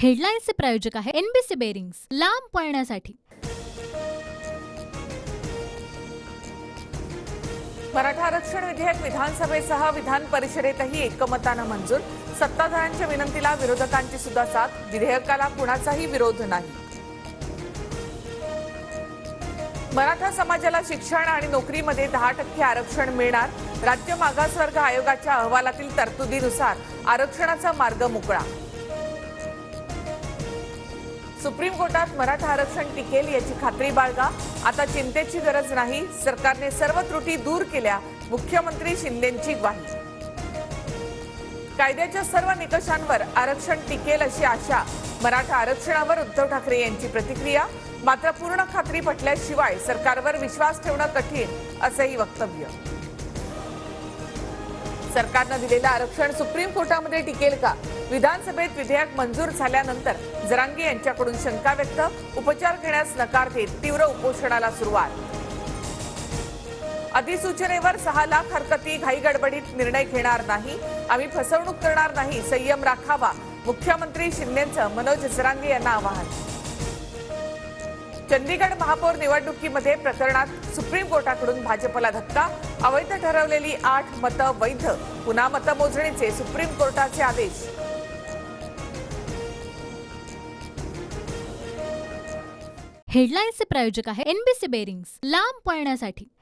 हेडलाईन्सचे प्रायोजक आहे NBC bearings, लांब पळण्यासाठी। मराठा आरक्षण विधेयक विधानसभेसह विधान परिषदेतही एकमतानं मंजूर। सत्ताधाऱ्यांच्या विनंतीला विरोधकांची सुद्धा साथ। विधेयकाला कुणाचाही विरोध नाही। मराठा समाजाला शिक्षण आणि नोकरीमध्ये 10% आरक्षण मिळणार। राज्य मागासवर्ग आयोगाच्या अहवालातील तरतुदीनुसार आरक्षणाचा मार्ग मोकळा। सुप्रीम कोर्टात मराठा आरक्षण टिकेल याची खात्री बाळगा। आता चिंतेची गरज नाही, सरकारने सर्व त्रुटी दूर केल्या, मुख्यमंत्री शिंदेंची ग्वाही। कायद्याच्या सर्व निकषांवर आरक्षण टिकेल अशी आशा। मराठा आरक्षणावर उद्धव ठाकरे यांची प्रतिक्रिया। मात्र पूर्ण खात्री पटल्याशिवाय सरकारवर विश्वास ठेवणं कठीण असंही वक्तव्य। सरकारनं दिलेलं आरक्षण सुप्रीम कोर्टामध्ये टिकेल का? विधानसभेत विधेयक मंजूर झाल्यानंतर जरांगे यांच्याकडून शंका व्यक्त। उपचार घेण्यास नकार देत तीव्र उपोषणाला सुरुवात। अधिसूचनेवर 6 लाख हरकती, घाईगडबडीत निर्णय घेणार नाही, आम्ही फसवणूक करणार नाही, संयम राखावा, मुख्यमंत्री शिंदेंचं मनोज जरांगे यांना आवाहन। चंदीगड महापौर निवडणुकीमध्ये प्रकरणात सुप्रीम कोर्टाकडून भाजपला धक्का। अवैध ठरवलेली 8 मतं वैध, पुन्हा मतमोजणीचे सुप्रीम कोर्टाचे आदेश। हेडलाईन्सचे प्रायोजक आहे एनबीसी बेरिंग्स, लांब पळण्यासाठी।